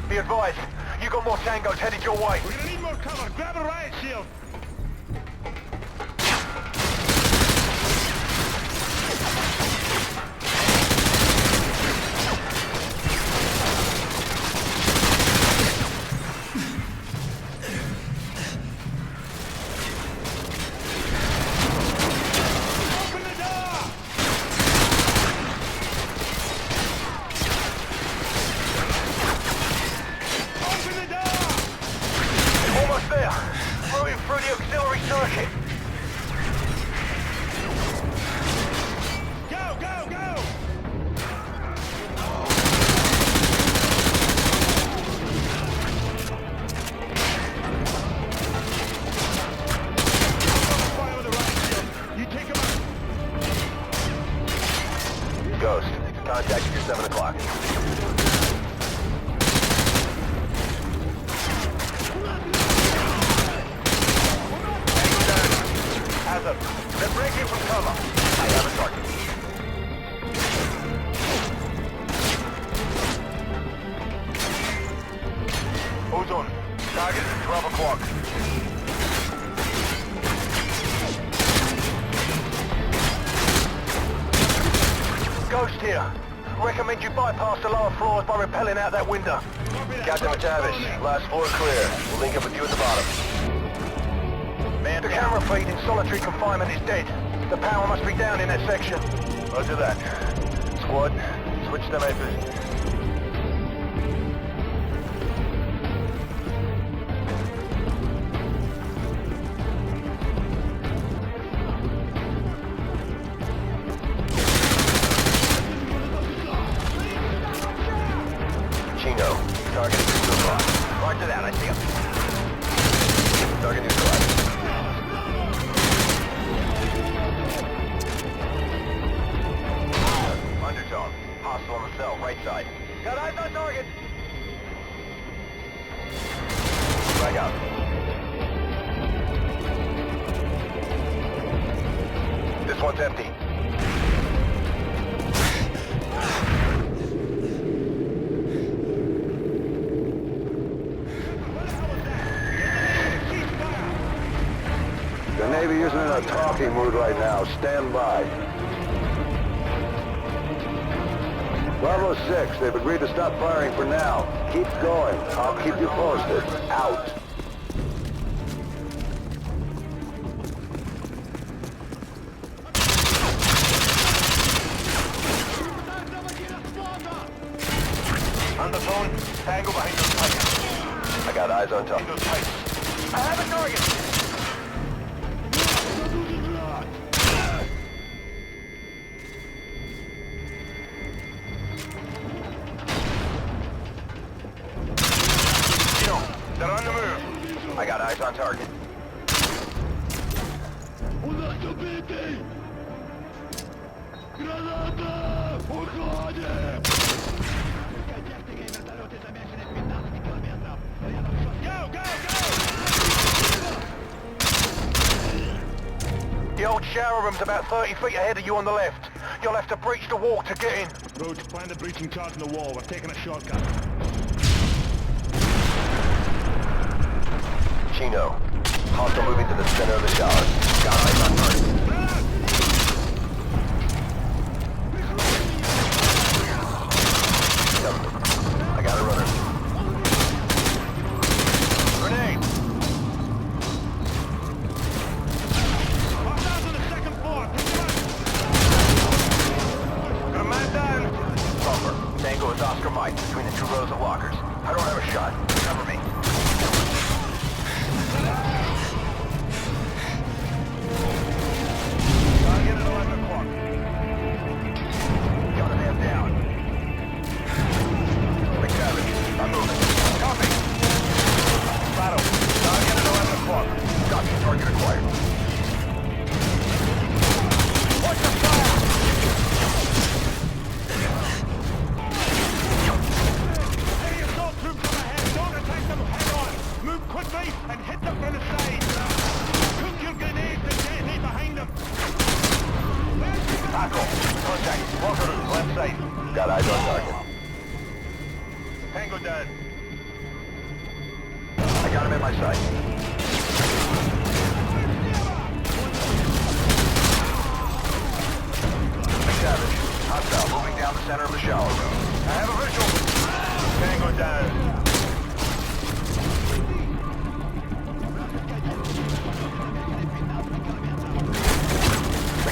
Be advised, you got more tangos headed your way. We're gonna need more cover. Grab a riot shield. Open the door! Open the door! Almost there. Moving through the auxiliary circuit. Go, go, go! Fire with the riot shield. You take him out. Ghost, contact you at 7 o'clock. Hazard, they're breaking from cover. I have a target. Hold on. Target is at 12 o'clock. Ghost here. Recommend you bypass the lower floors by rappelling out that window. Captain McTavish, last floor clear. We'll link up with you at the bottom. Man, the camera feed in solitary confinement is dead. The power must be down in that section. Roger that. Squad, switch to method. Chino, target is neutralized. Roger that, I see him. Target neutralized. Undertone, hostile on the cell, right side. Got eyes on target. Frag out. This one's empty. The Navy isn't in a talking mood right now. Stand by. Bravo 6, they've agreed to stop firing for now. Keep going. I'll keep you posted. Out. Undertone, tango behind those pipes. I got eyes on top. Those pipes. I have a target. They're on the move. I got eyes on target. Go, go, go! The old shower room's about 30 feet ahead of you on the left. You'll have to breach the wall to get in. Roach, find the breaching charge in the wall. We're taking a shortcut. Chino, hostile moving to the center of the shower. Got eyes on target. I got a runner. Grenade! Hostiles on the second floor. Pick them up. Got a man down. Bumper. Tango is Oscar Mike between the two rows of lockers. I don't have a shot. Cover me. Target at 11 o'clock. Got a man down. McTavish, I'm moving. Copy. Battle. Target at 11 o'clock. Copy. Target acquired. Watch the fire! Any assault troops on ahead. Don't attack them head on. Move quickly and hit them from the side. Cook your grenades and detonate behind them. Tackle. Contact. Walker, left side. Got eyes on target. Tango down. Got him in my sight. Savage. Hostile moving down the center of the shower room. I have a visual. Tango down.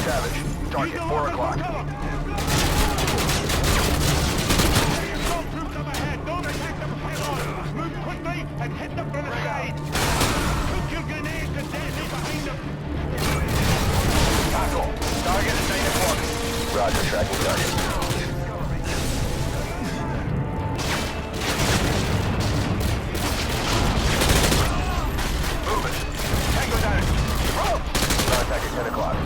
Savage. Target 4 o'clock. Troops up ahead. Don't attack them head on. Move quickly and hit them from the side. Put your grenades and detonate behind them. Tackle. Target is 9 o'clock. Roger, tracking target. Move it. Tango down. Roll. Contact at 10 o'clock.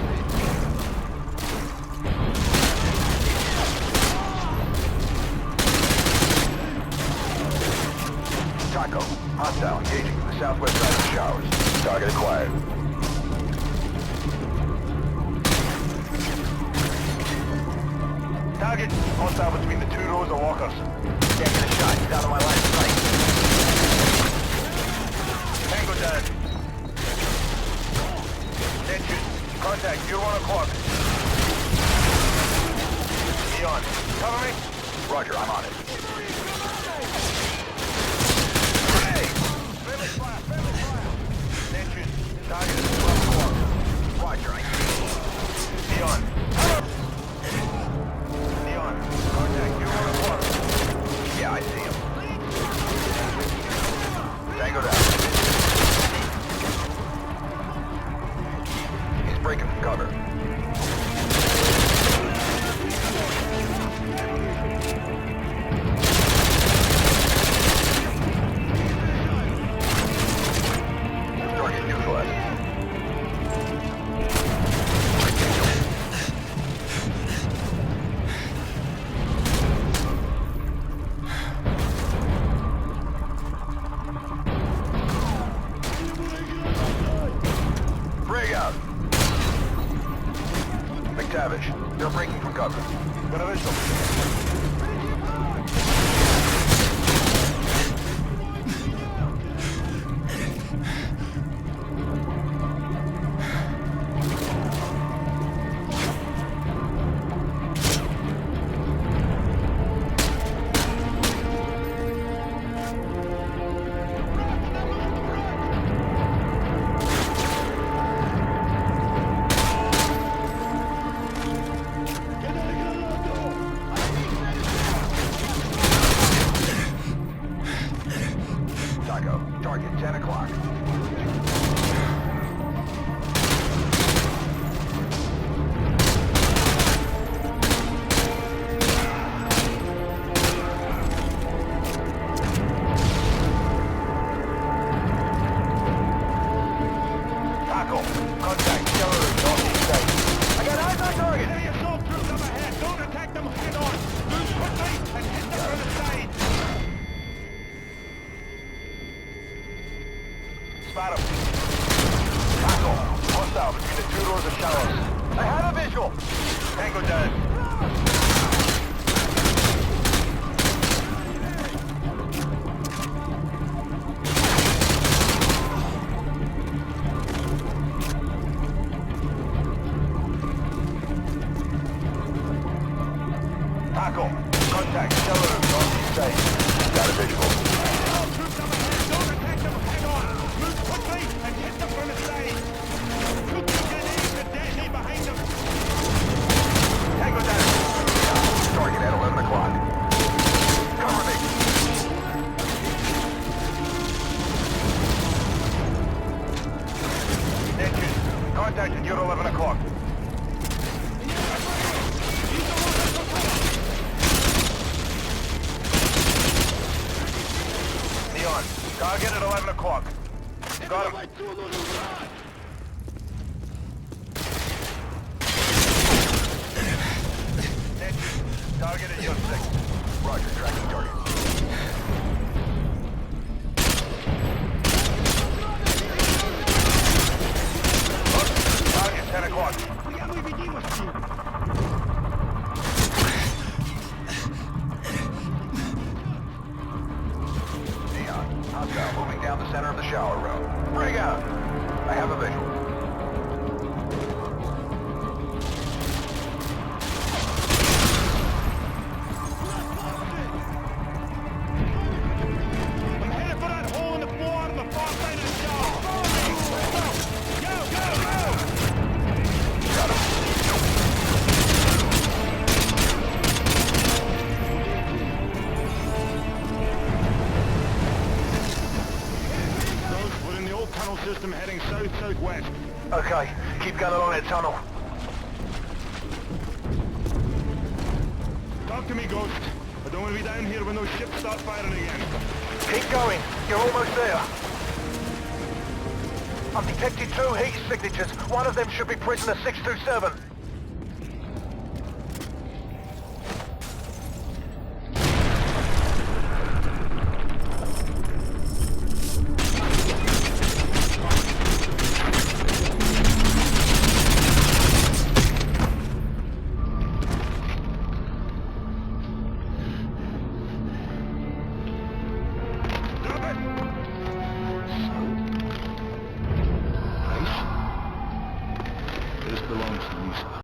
Taco. Hostile engaging from the southwest side of the showers. Target acquired. Target. Hostile between the 2 rows of walkers. Can't get a shot. He's out of my line of sight. Tango down. Attention. Contact. You're 1 o'clock. Neon. Cover me. Roger. I'm on it. Attention. Target is 12 o'clock. Roger. I see. Neon. Cover. Neon. Contact. You're 1 o'clock. Yeah, I see him. Tango down. He's breaking from cover. Target neutralized. Brig out. McTavish, they're breaking from cover. Got a visual. Taco, target 10 o'clock. Taco, contact killer northeast side. I got eyes on target. Enemy assault troops up ahead. Don't attack them head on. Move quickly and hit them from the side. Spot him. Taco, hostile between the 2 rows of showers. I had a visual. Tango down. Taco, contact killer northeast side. Got a visual. Assault troops up ahead. Don't attack them head on. Move quickly and hit them from the side. Put your grenades and detonate behind them. Tango down. Target at 11 o'clock. Cover me. Attention. Contact at your 11 o'clock. Neon. Target at 11 o'clock. Got him. Attention. Target at your 6. Roger, tracking target. Target 10 o'clock. Neon. Hostile moving down the center of the shower room. Bring out! I have a visual. I'm headed for that hole in the floor on the far side of the shower. Follow me! Go, go, go! Got him. Ghost, we're in the old tunnel system heading south-southwest. Okay, keep going along that tunnel. Talk to me, Ghost. I don't want to be down here when those ships start firing again. Keep going. You're almost there. I've detected 2 heat signatures. One of them should be prisoner 627.